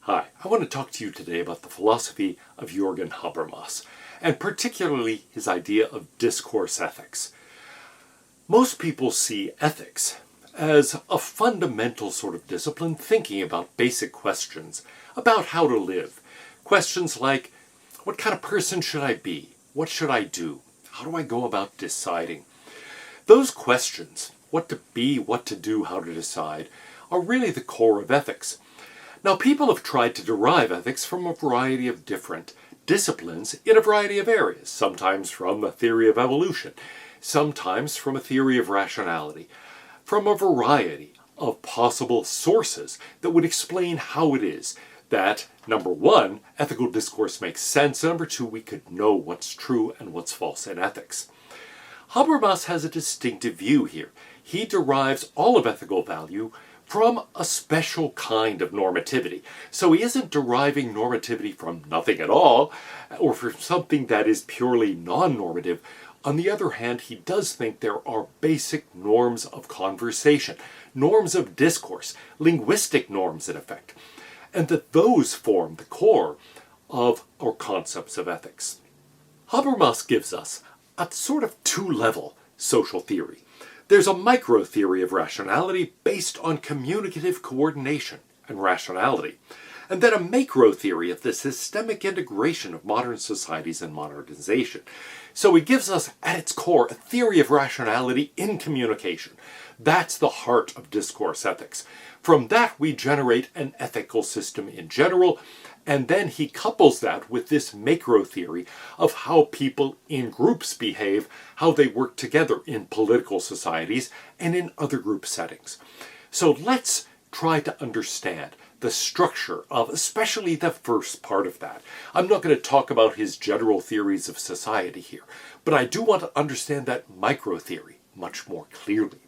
Hi, I want to talk to you today about the philosophy of Jürgen Habermas, and particularly his idea of discourse ethics. Most people see ethics as a fundamental sort of discipline thinking about basic questions about how to live. Questions like, what kind of person should I be? What should I do? How do I go about deciding? Those questions, what to be, what to do, how to decide, are really the core of ethics. Now, people have tried to derive ethics from a variety of different disciplines in a variety of areas, sometimes from a theory of evolution, sometimes from a theory of rationality, from a variety of possible sources that would explain how it is that, number one, ethical discourse makes sense, and number two, we could know what's true and what's false in ethics. Habermas has a distinctive view here. He derives all of ethical value from a special kind of normativity. So he isn't deriving normativity from nothing at all, or from something that is purely non-normative. On the other hand, he does think there are basic norms of conversation, norms of discourse, linguistic norms in effect, and that those form the core of our concepts of ethics. Habermas gives us a sort of two-level social theory. There's a micro-theory of rationality based on communicative coordination and rationality, and then a macro-theory of the systemic integration of modern societies and modernization. So he gives us, at its core, a theory of rationality in communication. That's the heart of discourse ethics. From that, we generate an ethical system in general, and then he couples that with this macro-theory of how people in groups behave, how they work together in political societies and in other group settings. So let's try to understand the structure of especially the first part of that. I'm not going to talk about his general theories of society here, but I do want to understand that micro-theory much more clearly.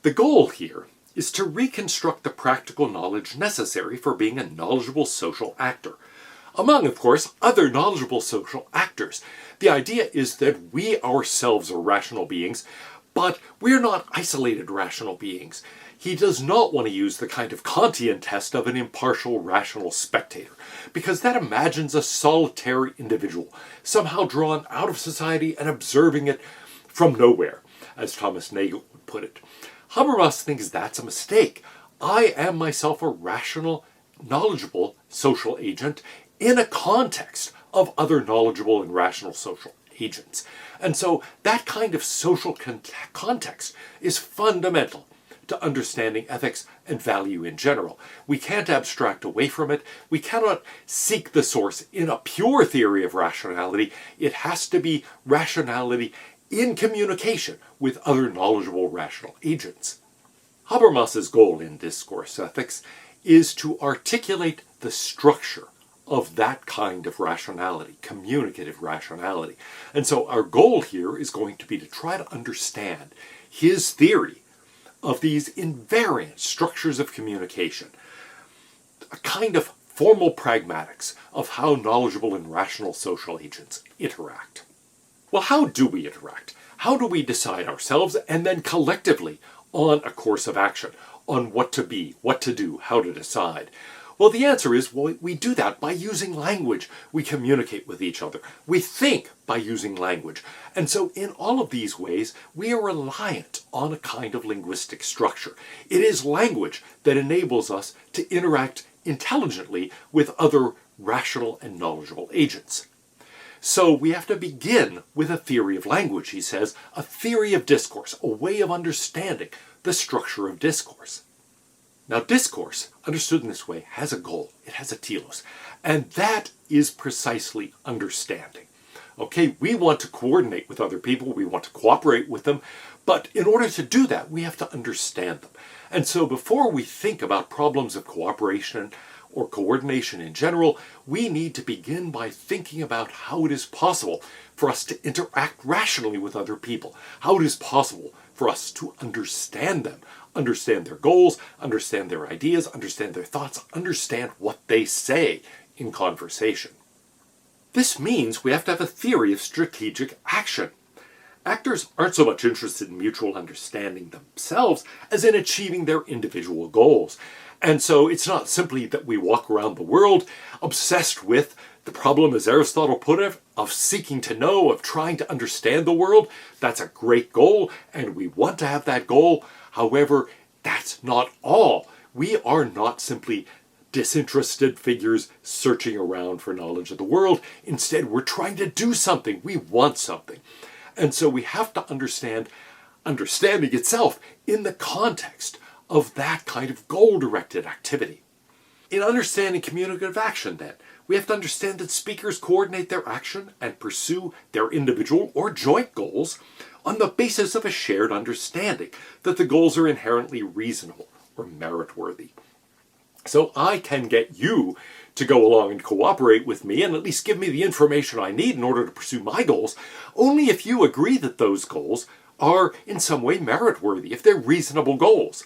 The goal here is to reconstruct the practical knowledge necessary for being a knowledgeable social actor. Among, of course, other knowledgeable social actors. The idea is that we ourselves are rational beings, but we're not isolated rational beings. He does not want to use the kind of Kantian test of an impartial rational spectator, because that imagines a solitary individual, somehow drawn out of society and observing it from nowhere, as Thomas Nagel would put it. Habermas thinks that's a mistake. I am myself a rational, knowledgeable social agent in a context of other knowledgeable and rational social agents. And so that kind of social context is fundamental to understanding ethics and value in general. We can't abstract away from it. We cannot seek the source in a pure theory of rationality. It has to be rationality in communication with other knowledgeable rational agents. Habermas's goal in discourse ethics is to articulate the structure of that kind of rationality, communicative rationality. And so our goal here is going to be to try to understand his theory of these invariant structures of communication, a kind of formal pragmatics of how knowledgeable and rational social agents interact. Well, how do we interact? How do we decide ourselves and then collectively on a course of action, on what to be, what to do, how to decide? Well, the answer is, we do that by using language. We communicate with each other. We think by using language. And so in all of these ways, we are reliant on a kind of linguistic structure. It is language that enables us to interact intelligently with other rational and knowledgeable agents. So we have to begin with a theory of language, he says, a theory of discourse, a way of understanding the structure of discourse. Now, discourse, understood in this way, has a goal. It has a telos. And that is precisely understanding. Okay, we want to coordinate with other people. We want to cooperate with them. But in order to do that, we have to understand them. And so before we think about problems of cooperation or coordination in general, we need to begin by thinking about how it is possible for us to interact rationally with other people, how it is possible for us to understand them, understand their goals, understand their ideas, understand their thoughts, understand what they say in conversation. This means we have to have a theory of strategic action. Actors aren't so much interested in mutual understanding themselves as in achieving their individual goals. And so it's not simply that we walk around the world obsessed with the problem, as Aristotle put it, of seeking to know, of trying to understand the world. That's a great goal, and we want to have that goal. However, that's not all. We are not simply disinterested figures searching around for knowledge of the world. Instead, we're trying to do something. We want something. And so we have to understand understanding itself in the context of that kind of goal-directed activity. In understanding communicative action, then, we have to understand that speakers coordinate their action and pursue their individual or joint goals on the basis of a shared understanding that the goals are inherently reasonable or merit-worthy. So I can get you to go along and cooperate with me and at least give me the information I need in order to pursue my goals, only if you agree that those goals are in some way merit-worthy, if they're reasonable goals.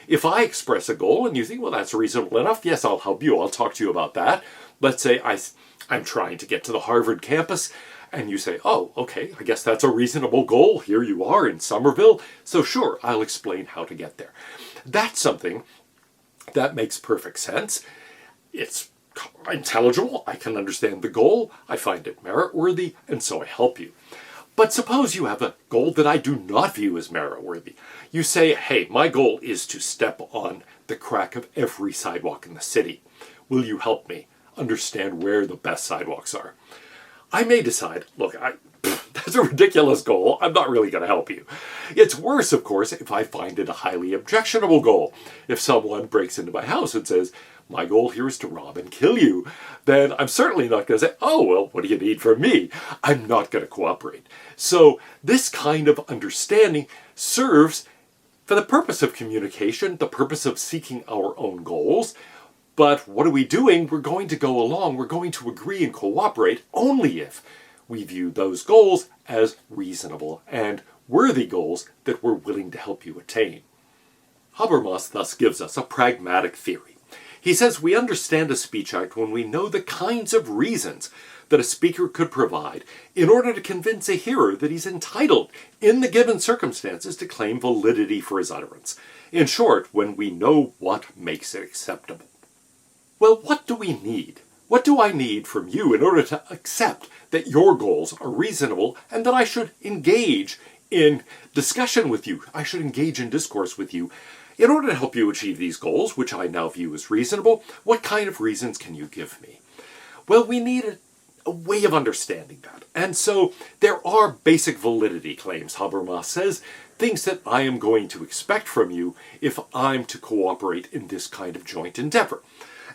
If I express a goal and you think, well, that's reasonable enough, yes, I'll help you, I'll talk to you about that. Let's say I'm trying to get to the Harvard campus, and you say, oh, okay, I guess that's a reasonable goal. Here you are in Somerville, so sure, I'll explain how to get there. That's something that makes perfect sense. It's intelligible, I can understand the goal, I find it merit-worthy, and so I help you. But suppose you have a goal that I do not view as merit-worthy. You say, hey, my goal is to step on the crack of every sidewalk in the city. Will you help me understand where the best sidewalks are? I may decide, look, that's a ridiculous goal. I'm not really going to help you. It's worse, of course, if I find it a highly objectionable goal. If someone breaks into my house and says, my goal here is to rob and kill you, then I'm certainly not going to say, oh, well, what do you need from me? I'm not going to cooperate. So this kind of understanding serves for the purpose of communication, the purpose of seeking our own goals. But what are we doing? We're going to go along, we're going to agree and cooperate only if we view those goals as reasonable and worthy goals that we're willing to help you attain. Habermas thus gives us a pragmatic theory. He says we understand a speech act when we know the kinds of reasons that a speaker could provide in order to convince a hearer that he's entitled, in the given circumstances, to claim validity for his utterance. In short, when we know what makes it acceptable. Well, what do we need? What do I need from you in order to accept that your goals are reasonable and that I should engage in discussion with you? I should engage in discourse with you. In order to help you achieve these goals, which I now view as reasonable, what kind of reasons can you give me? Well, we need a way of understanding that. And so there are basic validity claims, Habermas says, things that I am going to expect from you if I'm to cooperate in this kind of joint endeavor.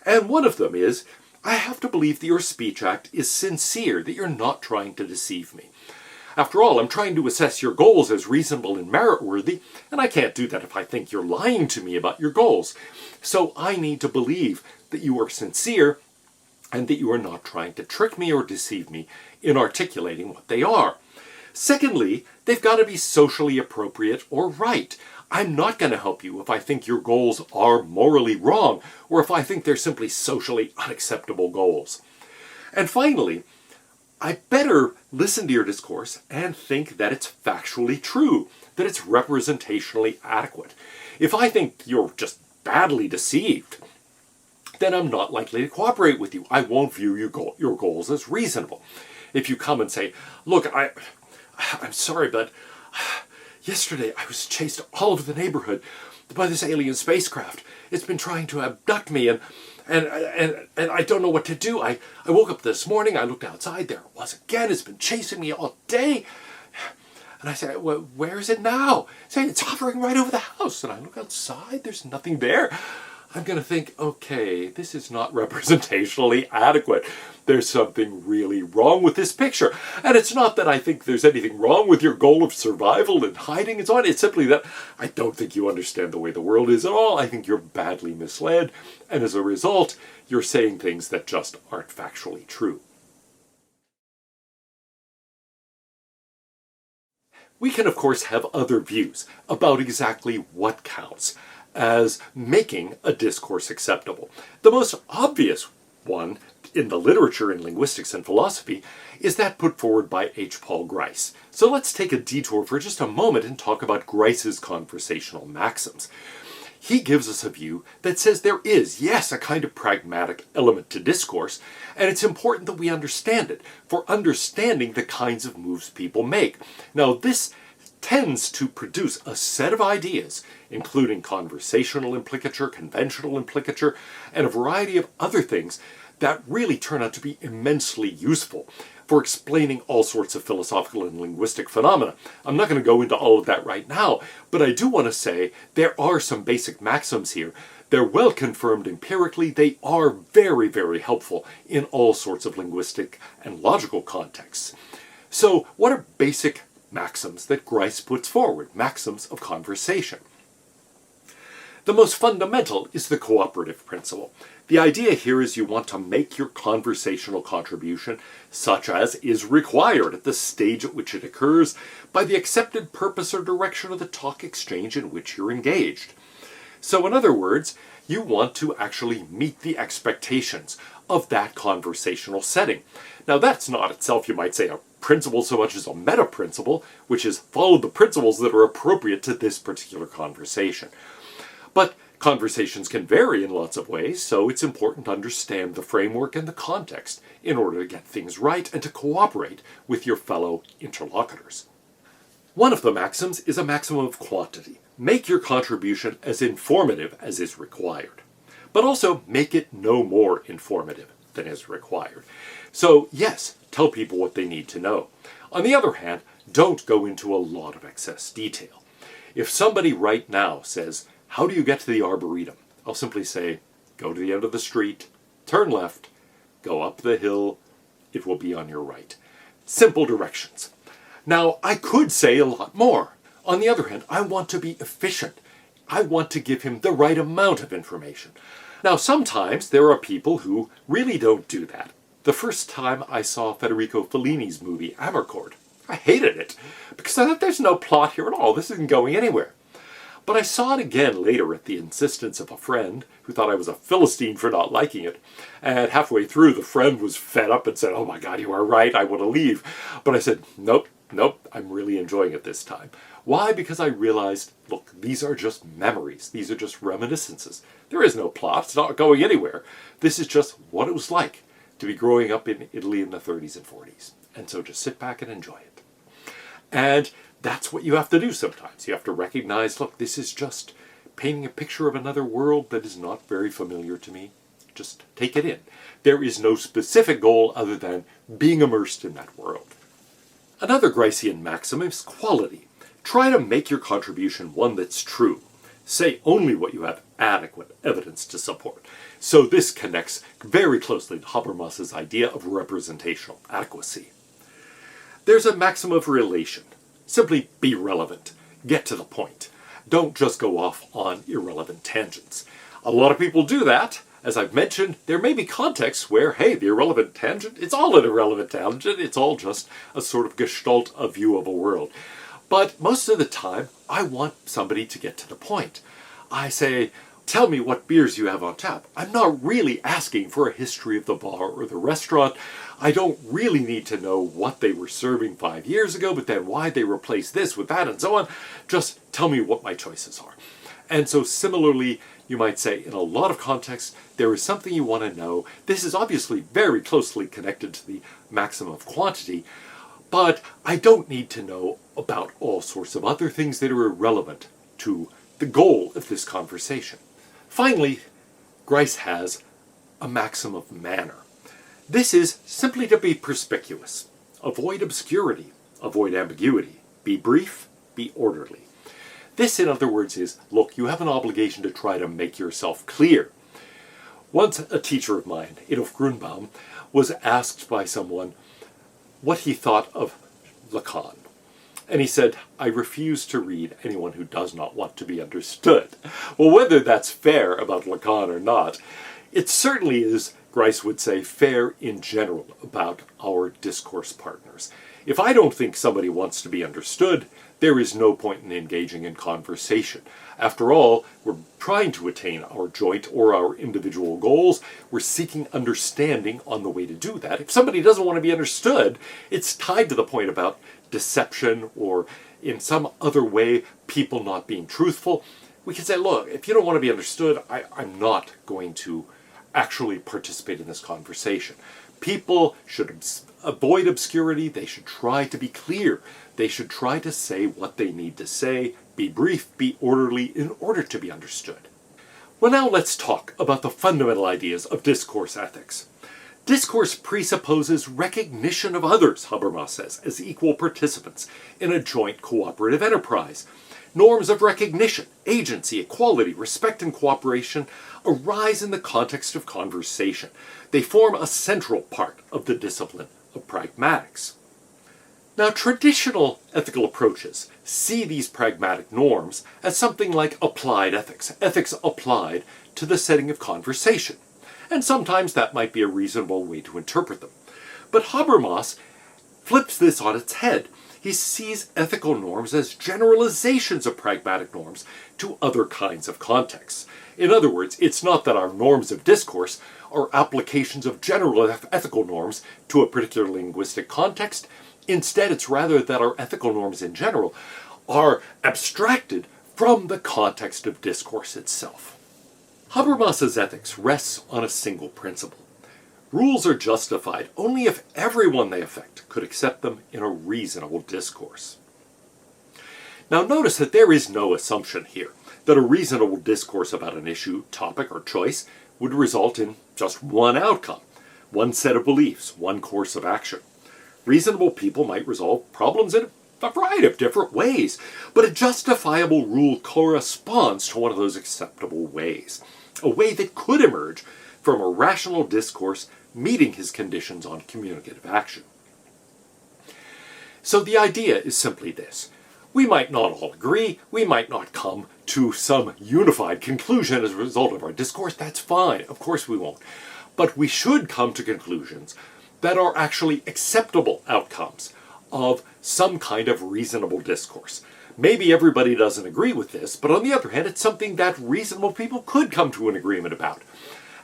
And one of them is, I have to believe that your speech act is sincere, that you're not trying to deceive me. After all, I'm trying to assess your goals as reasonable and merit-worthy, and I can't do that if I think you're lying to me about your goals. So I need to believe that you are sincere and that you are not trying to trick me or deceive me in articulating what they are. Secondly, they've got to be socially appropriate or right. I'm not going to help you if I think your goals are morally wrong or if I think they're simply socially unacceptable goals. And finally, I better listen to your discourse and think that it's factually true, that it's representationally adequate. If I think you're just badly deceived, then I'm not likely to cooperate with you. I won't view your goals as reasonable. If you come and say, look, I'm sorry, but yesterday I was chased all over the neighborhood by this alien spacecraft. It's been trying to abduct me and I don't know what to do. I woke up this morning, I looked outside, there it was again, it's been chasing me all day. And I say, well, where is it now? Say, it's hovering right over the house. And I look outside, there's nothing there. I'm going to think, okay, this is not representationally adequate. There's something really wrong with this picture. And it's not that I think there's anything wrong with your goal of survival and hiding and so on. It's simply that I don't think you understand the way the world is at all. I think you're badly misled. And as a result, you're saying things that just aren't factually true. We can, of course, have other views about exactly what counts as making a discourse acceptable. The most obvious one in the literature in linguistics and philosophy is that put forward by H. Paul Grice. So let's take a detour for just a moment and talk about Grice's conversational maxims. He gives us a view that says there is, yes, a kind of pragmatic element to discourse, and it's important that we understand it for understanding the kinds of moves people make. Now, this tends to produce a set of ideas, including conversational implicature, conventional implicature, and a variety of other things that really turn out to be immensely useful for explaining all sorts of philosophical and linguistic phenomena. I'm not going to go into all of that right now, but I do want to say there are some basic maxims here. They're well confirmed empirically. They are very, very helpful in all sorts of linguistic and logical contexts. So what are basic maxims that Grice puts forward? Maxims of conversation. The most fundamental is the cooperative principle. The idea here is you want to make your conversational contribution such as is required at the stage at which it occurs by the accepted purpose or direction of the talk exchange in which you're engaged. So in other words, you want to actually meet the expectations of that conversational setting. Now that's not itself, you might say, a principle so much as a meta principle, which is follow the principles that are appropriate to this particular conversation. But conversations can vary in lots of ways, so it's important to understand the framework and the context in order to get things right and to cooperate with your fellow interlocutors. One of the maxims is a maxim of quantity. Make your contribution as informative as is required, but also make it no more informative than is required. So yes, tell people what they need to know. On the other hand, don't go into a lot of excess detail. If somebody right now says, "How do you get to the Arboretum?" I'll simply say, go to the end of the street, turn left, go up the hill, it will be on your right. Simple directions. Now, I could say a lot more. On the other hand, I want to be efficient. I want to give him the right amount of information. Now, sometimes there are people who really don't do that. The first time I saw Federico Fellini's movie Amarcord, I hated it because I thought there's no plot here at all. This isn't going anywhere. But I saw it again later at the insistence of a friend who thought I was a Philistine for not liking it. And halfway through, the friend was fed up and said, "Oh my God, you are right, I want to leave." But I said, nope, I'm really enjoying it this time. Why? Because I realized, look, these are just memories. These are just reminiscences. There is no plot. It's not going anywhere. This is just what it was like to be growing up in Italy in the 30s and 40s. And so just sit back and enjoy it. And that's what you have to do sometimes. You have to recognize, look, this is just painting a picture of another world that is not very familiar to me. Just take it in. There is no specific goal other than being immersed in that world. Another Gricean maxim is quality. Try to make your contribution one that's true. Say only what you have adequate evidence to support. So this connects very closely to Habermas's idea of representational adequacy. There's a maxim of relation. Simply be relevant. Get to the point. Don't just go off on irrelevant tangents. A lot of people do that. As I've mentioned, there may be contexts where, hey, the irrelevant tangent, it's all an irrelevant tangent. It's all just a sort of gestalt, a view of a world. But most of the time, I want somebody to get to the point. I say, tell me what beers you have on tap. I'm not really asking for a history of the bar or the restaurant. I don't really need to know what they were serving 5 years ago, but then why they replaced this with that and so on. Just tell me what my choices are. And so similarly, you might say in a lot of contexts, there is something you want to know. This is obviously very closely connected to the maxim of quantity, but I don't need to know about all sorts of other things that are irrelevant to the goal of this conversation. Finally, Grice has a maxim of manner. This is simply to be perspicuous. Avoid obscurity. Avoid ambiguity. Be brief. Be orderly. This, in other words, is, look, you have an obligation to try to make yourself clear. Once a teacher of mine, Adolf Grunbaum, was asked by someone what he thought of Lacan. And he said, I refuse to read anyone who does not want to be understood. Well, whether that's fair about Lacan or not, it certainly is, Grice would say, fair in general about our discourse partners. If I don't think somebody wants to be understood, there is no point in engaging in conversation. After all, we're trying to attain our joint or our individual goals. We're seeking understanding on the way to do that. If somebody doesn't want to be understood, it's tied to the point about deception or in some other way people not being truthful. We can say, look, if you don't want to be understood, I'm not going to actually participate in this conversation. People should avoid obscurity. They should try to be clear. They should try to say what they need to say, be brief, be orderly in order to be understood. Well, now let's talk about the fundamental ideas of discourse ethics. Discourse presupposes recognition of others, Habermas says, as equal participants in a joint cooperative enterprise. Norms of recognition, agency, equality, respect, and cooperation arise in the context of conversation. They form a central part of the discipline of pragmatics. Now, traditional ethical approaches see these pragmatic norms as something like applied ethics, ethics applied to the setting of conversation. And sometimes that might be a reasonable way to interpret them. But Habermas flips this on its head. He sees ethical norms as generalizations of pragmatic norms to other kinds of contexts. In other words, it's not that our norms of discourse are applications of general ethical norms to a particular linguistic context. Instead, it's rather that our ethical norms in general are abstracted from the context of discourse itself. Habermas's ethics rests on a single principle. Rules are justified only if everyone they affect could accept them in a reasonable discourse. Now notice that there is no assumption here that a reasonable discourse about an issue, topic, or choice would result in just one outcome, one set of beliefs, one course of action. Reasonable people might resolve problems in a variety of different ways, but a justifiable rule corresponds to one of those acceptable ways, a way that could emerge from a rational discourse meeting his conditions on communicative action. So the idea is simply this. We might not all agree, we might not come to some unified conclusion as a result of our discourse, that's fine, of course we won't. But we should come to conclusions that are actually acceptable outcomes of some kind of reasonable discourse. Maybe everybody doesn't agree with this, but on the other hand, it's something that reasonable people could come to an agreement about.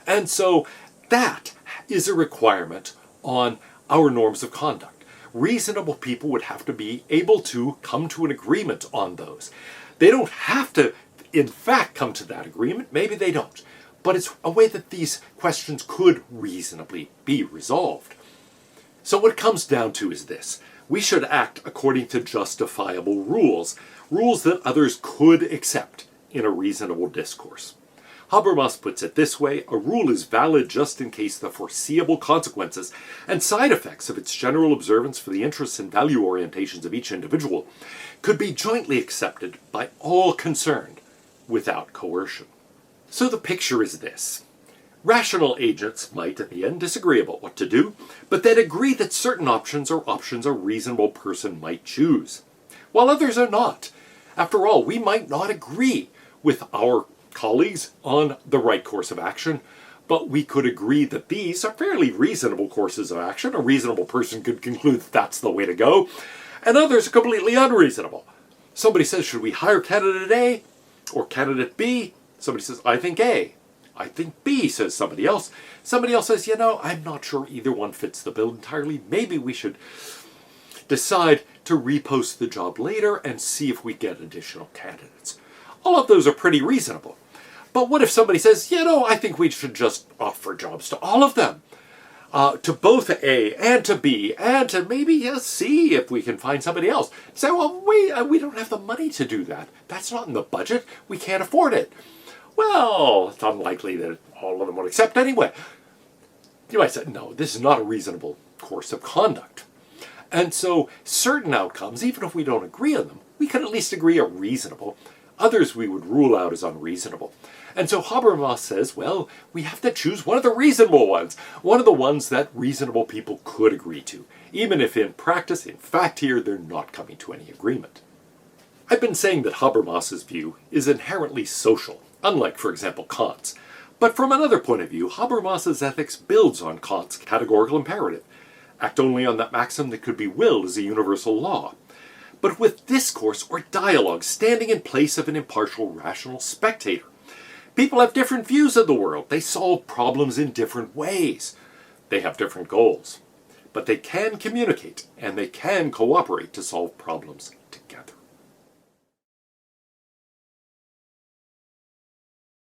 And so that is a requirement on our norms of conduct. Reasonable people would have to be able to come to an agreement on those. They don't have to, in fact, come to that agreement. Maybe they don't. But it's a way that these questions could reasonably be resolved. So what it comes down to is this. We should act according to justifiable rules, rules that others could accept in a reasonable discourse. Habermas puts it this way: a rule is valid just in case the foreseeable consequences and side effects of its general observance for the interests and value orientations of each individual could be jointly accepted by all concerned without coercion. So the picture is this. Rational agents might, at the end, disagree about what to do, but then agree that certain options are options a reasonable person might choose, while others are not. After all, we might not agree with our colleagues on the right course of action, but we could agree that these are fairly reasonable courses of action. A reasonable person could conclude that that's the way to go, and others are completely unreasonable. Somebody says, should we hire candidate A or candidate B? Somebody says, I think A. I think B, says somebody else. Somebody else says, I'm not sure either one fits the bill entirely. Maybe we should decide to repost the job later and see if we get additional candidates. All of those are pretty reasonable. But what if somebody says, I think we should just offer jobs to all of them, to both A and to B, and to maybe C if we can find somebody else. Say, well, we don't have the money to do that. That's not in the budget. We can't afford it. Well, it's unlikely that all of them would accept anyway. You might say, no, this is not a reasonable course of conduct. And so certain outcomes, even if we don't agree on them, we can at least agree are reasonable. Others we would rule out as unreasonable. And so Habermas says, well, we have to choose one of the reasonable ones, one of the ones that reasonable people could agree to, even if in practice, in fact here, they're not coming to any agreement. I've been saying that Habermas's view is inherently social, unlike, for example, Kant's. But from another point of view, Habermas's ethics builds on Kant's categorical imperative. Act only on that maxim that could be willed as a universal law. but with discourse or dialogue standing in place of an impartial, rational spectator. People have different views of the world. They solve problems in different ways. They have different goals. But they can communicate and they can cooperate to solve problems together.